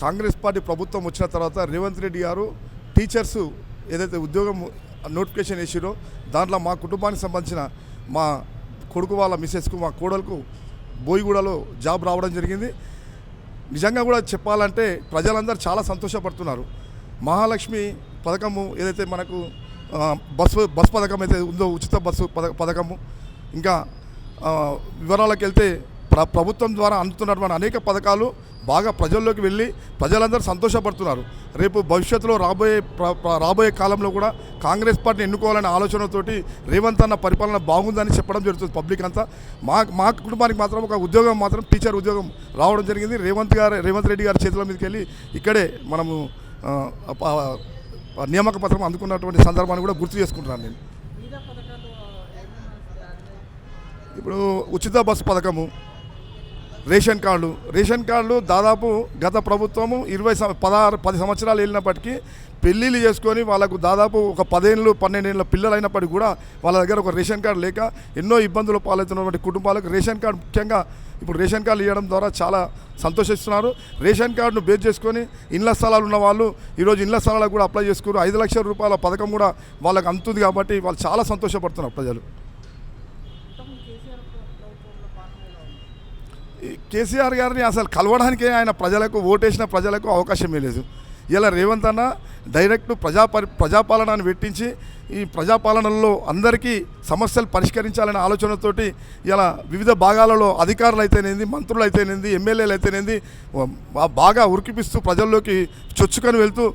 Congress party ప్రభుత్వం వచ్చిన తర్వాత రేవంత్ రెడ్డి గారు టీచర్స్ ఏదైతే ఉద్యోగం నోటిఫికేషన్ వేసిరో దాంట్లో మా కుటుంబానికి సంబంధించిన మా కొడుకు వాళ్ళ మిస్సెస్కు మా కోడలకు బోయిగూడలో జాబ్ రావడం జరిగింది. నిజంగా కూడా చెప్పాలంటే ప్రజలందరూ చాలా సంతోషపడుతున్నారు. మహాలక్ష్మి పథకము ఏదైతే మనకు బస్ పథకం అయితే ఉందో ఉచిత బస్సు పథకము, ఇంకా వివరాలకు వెళ్తే ప్రభుత్వం ద్వారా అందుతున్నటువంటి అనేక పథకాలు బాగా ప్రజల్లోకి వెళ్ళి ప్రజలందరూ సంతోషపడుతున్నారు. రేపు భవిష్యత్తులో రాబోయే కాలంలో కూడా కాంగ్రెస్ పార్టీని ఎన్నుకోవాలనే ఆలోచనతోటి రేవంత్ అన్న పరిపాలన బాగుందని చెప్పడం జరుగుతుంది పబ్లిక్ అంతా. మా కుటుంబానికి మాత్రం ఒక ఉద్యోగం మాత్రం టీచర్ ఉద్యోగం రావడం జరిగింది. రేవంత్ రెడ్డి గారి చేతుల మీదకి వెళ్ళి ఇక్కడే మనము నియామక పత్రం అందుకున్నటువంటి సందర్భాన్ని కూడా గుర్తు చేసుకుంటున్నాను నేను. ఇప్పుడు ఉచిత బస్సు పథకము, రేషన్ కార్డులు దాదాపు గత ప్రభుత్వము 10 సంవత్సరాలు వెళ్ళినప్పటికీ పెళ్ళిళ్ళు చేసుకొని వాళ్ళకు దాదాపు ఒక 10-12 ఏళ్ళ పిల్లలు అయినప్పటికీ కూడా వాళ్ళ దగ్గర ఒక రేషన్ కార్డు లేక ఎన్నో ఇబ్బందులు పాలవుతున్నటువంటి కుటుంబాలకు రేషన్ కార్డు ముఖ్యంగా ఇప్పుడు రేషన్ కార్డులు ఇవ్వడం ద్వారా చాలా సంతోషిస్తున్నారు. రేషన్ కార్డును బేస్ చేసుకొని ఇళ్ల స్థలాలు ఉన్న వాళ్ళు ఈరోజు ఇళ్ల స్థలాలకు కూడా అప్లై చేసుకున్నారు. 5 లక్షల రూపాయల పథకం కూడా వాళ్ళకు అందుతుంది కాబట్టి వాళ్ళు చాలా సంతోషపడుతున్నారు ప్రజలు. కేసీఆర్ గారిని అసలు కలవడానికే ఆయన ఓటేసిన ప్రజలకు అవకాశమే లేదు. ఇలా రేవంత్ అన్న డైరెక్ట్ ప్రజాపాలనను పెట్టించి ఈ ప్రజాపాలనలో అందరికీ సమస్యలు పరిష్కరించాలనే ఆలోచనతోటి ఇలా వివిధ భాగాలలో అధికారులు అయితేనేది, మంత్రులు అయితేనేది, ఎమ్మెల్యేలు అయితేనేది బాగా ఉరికిపిస్తూ ప్రజల్లోకి చొచ్చుకొని వెళ్తూ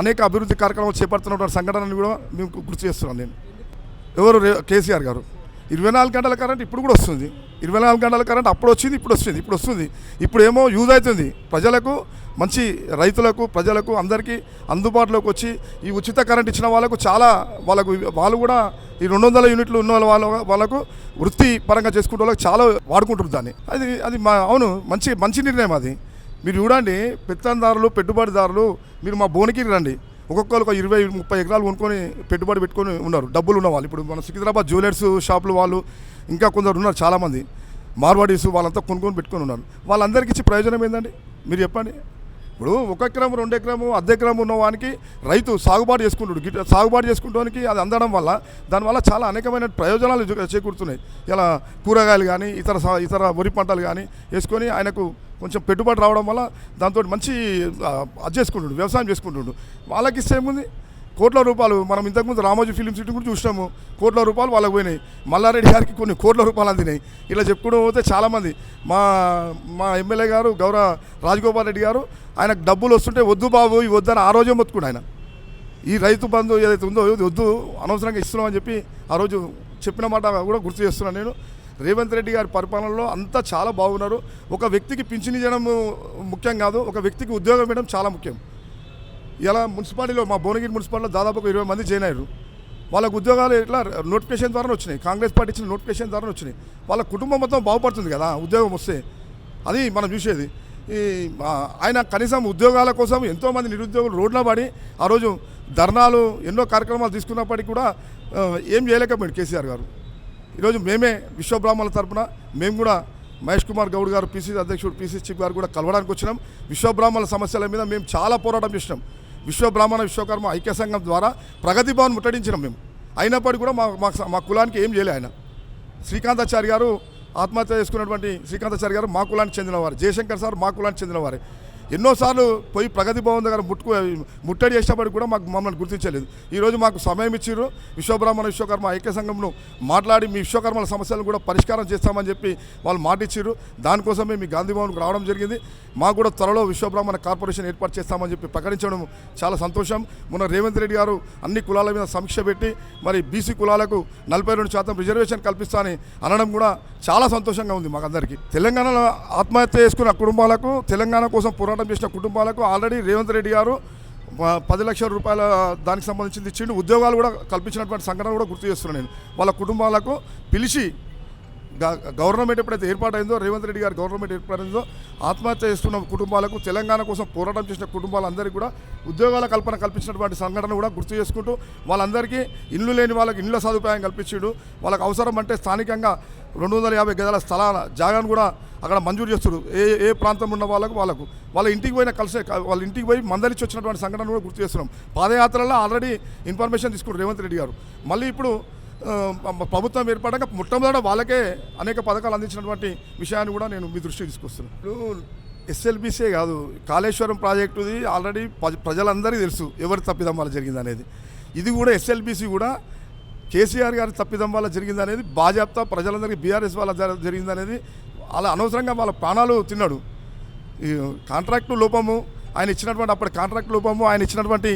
అనేక అభివృద్ధి కార్యక్రమాలు చేపడుతున్నటువంటి సంఘటనను కూడా మేము గుర్తు చేస్తున్నాను. నేను ఎవరు కేసీఆర్ గారు 24 గంటల కరెంట్ ఇప్పుడు కూడా వస్తుంది. 24 గంటల కరెంట్ అప్పుడు వచ్చింది, ఇప్పుడు వస్తుంది. ఇప్పుడు ఏమో యూజ్ అవుతుంది ప్రజలకు, మంచి రైతులకు, ప్రజలకు అందరికీ అందుబాటులోకి వచ్చి ఈ ఉచిత కరెంట్ ఇచ్చిన వాళ్ళకు చాలా వాళ్ళు కూడా ఈ 200 యూనిట్లు ఉన్న వాళ్ళకు వృత్తి పరంగా చేసుకుంటే వాళ్ళకి చాలా వాడుకుంటున్నారు దాన్ని. అది అవును మంచి నిర్ణయం అది. మీరు చూడండి, పెత్తందారులు, పెట్టుబడిదారులు మీరు మా భువనగిరి రండి, ఒక్కొక్కరు 20-30 ఎకరాలు కొనుక్కొని పెట్టుబడి పెట్టుకొని ఉన్నారు, డబ్బులు ఉన్న వాళ్ళు. ఇప్పుడు మన సికింద్రాబాద్ జ్యువెలర్స్ షాపులు వాళ్ళు ఇంకా కొందరు ఉన్నారు, చాలామంది మార్వాడీస్ వాళ్ళంతా కొనుక్కొని పెట్టుకొని ఉన్నారు. వాళ్ళందరికీ ఇచ్చి ప్రయోజనం ఏంటండి మీరు చెప్పండి. ఇప్పుడు 1 ఎకరం 2 ఎకరము అర్ధ ఎకరం ఉన్న వానికి రైతు సాగుబాటు చేసుకుంటాడు. సాగుబాటు చేసుకుంటానికి అది అందడం వల్ల దానివల్ల చాలా అనేకమైన ప్రయోజనాలు చేకూరుతున్నాయి. ఇలా కూరగాయలు కానీ ఇతర వరి పంటలు కానీ వేసుకొని ఆయనకు కొంచెం పెట్టుబడి రావడం వల్ల దాంతో మంచి అది చేసుకుంటుండు, వ్యవసాయం చేసుకుంటుండు. వాళ్ళకి ఇస్తే ఏముంది, కోట్ల రూపాయలు. మనం ఇంతకుముందు రామోజీ ఫిలిం సిటీ కూడా చూసినాము, కోట్ల రూపాయలు వాళ్ళకి పోయినాయి. మల్లారెడ్డి గారికి కొన్ని కోట్ల రూపాయలు అందినాయి. ఇలా చెప్పుకోవడం పోతే చాలామంది మా ఎమ్మెల్యే గారు గౌరవ రాజగోపాల్ రెడ్డి గారు ఆయనకు డబ్బులు వస్తుంటే వద్దు బాబు ఇవి వద్దని ఆ రోజే మొత్తుకుడు ఆయన. ఈ రైతు బంధు ఏదైతే ఉందో వద్దు, అనవసరంగా ఇస్తున్నామని చెప్పి ఆ రోజు చెప్పిన మాట కూడా గుర్తు చేస్తున్నాను నేను. రేవంత్ రెడ్డి గారి పరిపాలనలో అంతా చాలా బాగున్నారు. ఒక వ్యక్తికి పింఛన్ ఇవ్వడం ముఖ్యం కాదు, ఒక వ్యక్తికి ఉద్యోగం ఇవ్వడం చాలా ముఖ్యం. ఇలా మున్సిపాలిటీలో మా భువనగిరి మున్సిపాలిటీలో దాదాపు 20 మంది జాయిన్ అయ్యారు. వాళ్ళకు ఉద్యోగాలు ఇట్లా నోటిఫికేషన్ ద్వారా వచ్చినాయి, కాంగ్రెస్ పార్టీ ఇచ్చిన నోటిఫికేషన్ ద్వారా వచ్చినాయి. వాళ్ళ కుటుంబం మొత్తం బాగుపడుతుంది కదా ఉద్యోగం వస్తే. అది మనం చూసేది. ఆయన కనీసం ఉద్యోగాల కోసం ఎంతోమంది నిరుద్యోగులు రోడ్ల పడి ఆ రోజు ధర్నాలు ఎన్నో కార్యక్రమాలు తీసుకున్నప్పటికీ కూడా ఏం చేయలేకపోయాడు కేసీఆర్ గారు. ఈరోజు మేమే విశ్వబ్రాహ్మణుల తరపున మేము కూడా మహేష్ కుమార్ గౌడ్ గారు పిసిసి అధ్యక్షుడు పిసిసి చీఫ్ గారు కూడా కలవడానికి వచ్చినాం. విశ్వబ్రాహ్మణుల సమస్యల మీద మేము చాలా పోరాటం చేసినాం. విశ్వబ్రాహ్మణ విశ్వకర్మ ఐక్య సంఘం ద్వారా ప్రగతి భవన్ ముట్టడించినాం మేము. అయినప్పటికీ కూడా మా కులానికి ఏం చేయలే ఆయన. శ్రీకాంతాచారి గారు ఆత్మహత్య చేసుకున్నటువంటి శ్రీకాంతాచారి గారు మా కులానికి చెందినవారు, జయశంకర్ సార్ మా కులానికి చెందినవారే. ఎన్నోసార్లు పోయి ప్రగతి భవన్ దగ్గర ముట్టడి చేసినప్పటికీ కూడా మమ్మల్ని గుర్తించలేదు. ఈరోజు మాకు సమయం ఇచ్చిర్రు. విశ్వబ్రాహ్మణ విశ్వకర్మ ఐక్య సంఘంను మాట్లాడి మీ విశ్వకర్మల సమస్యలను కూడా పరిష్కారం చేస్తామని చెప్పి వాళ్ళు మాట ఇచ్చిర్రు. దానికోసమే మీ గాంధీ భవన్కు రావడం జరిగింది. మాకు కూడా త్వరలో విశ్వబ్రాహ్మణ కార్పొరేషన్ ఏర్పాటు చేస్తామని చెప్పి ప్రకటించడం చాలా సంతోషం. మొన్న రేవంత్ రెడ్డి గారు అన్ని కులాల మీద సమీక్ష పెట్టి మరి బీసీ కులాలకు 42% రిజర్వేషన్ కల్పిస్తానని అనడం కూడా చాలా సంతోషంగా ఉంది మాకందరికీ. తెలంగాణలో ఆత్మహత్య చేసుకున్న కుటుంబాలకు, తెలంగాణ కోసం పోరాటం చేసిన కుటుంబాలకు ఆల్రెడీ రేవంత్ రెడ్డి గారు 10 లక్షల రూపాయల దానికి సంబంధించింది ఇచ్చిండు. ఉద్యోగాలు కూడా కల్పించినటువంటి సంఘటన కూడా గుర్తు చేస్తున్నాను నేను. వాళ్ళ కుటుంబాలకు పిలిచి గవర్నమెంట్ ఎప్పుడైతే ఏర్పాటైందో, రేవంత్ రెడ్డి గారు గవర్నమెంట్ ఏర్పాటైందో, ఆత్మహత్య చేస్తున్న కుటుంబాలకు, తెలంగాణ కోసం పోరాటం చేసిన కుటుంబాలందరికీ కూడా ఉద్యోగాల కల్పన కల్పించినటువంటి సంఘటన కూడా గుర్తు చేసుకుంటూ వాళ్ళందరికీ ఇల్లు లేని వాళ్ళకి ఇళ్ళ సదుపాయం కల్పించాడు. వాళ్ళకి అవసరం అంటే స్థానికంగా 250 గజాల స్థలాల జాగాను కూడా అక్కడ మంజూరు చేస్తారు ఏ ప్రాంతంలో ఉన్న వాళ్ళకు వాళ్ళ ఇంటికి పోయిన వాళ్ళ ఇంటికి పోయి మందలిచ్చి వచ్చినటువంటి సంఘటన కూడా గుర్తు చేస్తున్నాం. పాదయాత్రలో ఆల్రెడీ ఇన్ఫర్మేషన్ తీసుకున్నారు రేవంత్ రెడ్డి గారు. మళ్ళీ ఇప్పుడు ప్రభుత్వం ఏర్పడక మొట్టమొదట వాళ్ళకే అనేక పథకాలు అందించినటువంటి విషయాన్ని కూడా నేను మీ దృష్టికి తీసుకొస్తున్నాను. ఇప్పుడు ఎస్ఎల్బీసీ కాదు, కాళేశ్వరం ప్రాజెక్టుది ఆల్రెడీ ప్రజలందరికీ తెలుసు ఎవరి తప్పిదం వల్ల జరిగింది అనేది. ఇది కూడా ఎస్ఎల్బీసీ కూడా కేసీఆర్ గారి తప్పిదం వల్ల జరిగింది అనేది బాజాప్తా ప్రజలందరికీ బీఆర్ఎస్ వల్ల జరిగింది అనేది. అలా అనవసరంగా వాళ్ళ ప్రాణాలు తిన్నాడు. ఈ కాంట్రాక్టు లోపము, ఆయన ఇచ్చినటువంటి అప్పటి కాంట్రాక్ట్ లోపము, ఆయన ఇచ్చినటువంటి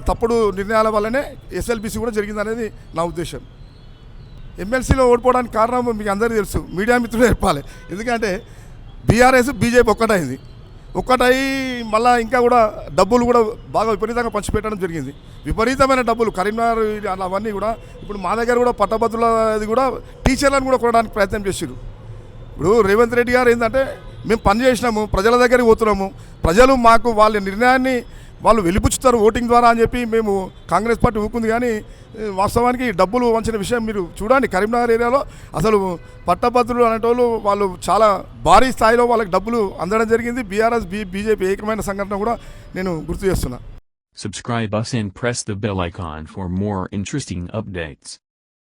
తప్పుడు నిర్ణయాల వల్లనే ఎస్ఎల్బీసీ కూడా జరిగింది అనేది నా ఉద్దేశం. ఎమ్మెల్సీలో ఓడిపోవడానికి కారణం మీకు అందరికీ తెలుసు, మీడియా మిత్రులు చెప్పాలి. ఎందుకంటే బీఆర్ఎస్ బీజేపీ ఒక్కటై మళ్ళీ ఇంకా కూడా డబ్బులు కూడా బాగా విపరీతంగా పంచిపెట్టడం జరిగింది. విపరీతమైన డబ్బులు కరీంనగర్ అవన్నీ కూడా ఇప్పుడు మా దగ్గర కూడా పట్టభద్రులది కూడా టీచర్లను కూడా కొనడానికి ప్రయత్నం చేశారు. ఇప్పుడు రేవంత్ రెడ్డి గారు ఏంటంటే మేము పని చేసినాము, ప్రజల దగ్గరికి పోతున్నాము, ప్రజలు మాకు వాళ్ళ నిర్ణయాన్ని వాళ్ళు వెలిపుచ్చుతారు ఓటింగ్ ద్వారా అని చెప్పి మేము కాంగ్రెస్ పార్టీ ఊకుంది. కానీ వాస్తవానికి డబ్బులు వంచిన విషయం మీరు చూడండి. కరీంనగర్ ఏరియాలో అసలు పట్టభద్రులు అనేటోళ్ళు వాళ్ళు చాలా భారీ స్థాయిలో వాళ్ళకి డబ్బులు అందడం జరిగింది. బీఆర్ఎస్ బీజేపీ ఏకమైన సంఘటన కూడా నేను గుర్తు చేస్తున్నా. Subscribe us and press the bell icon for more interesting updates.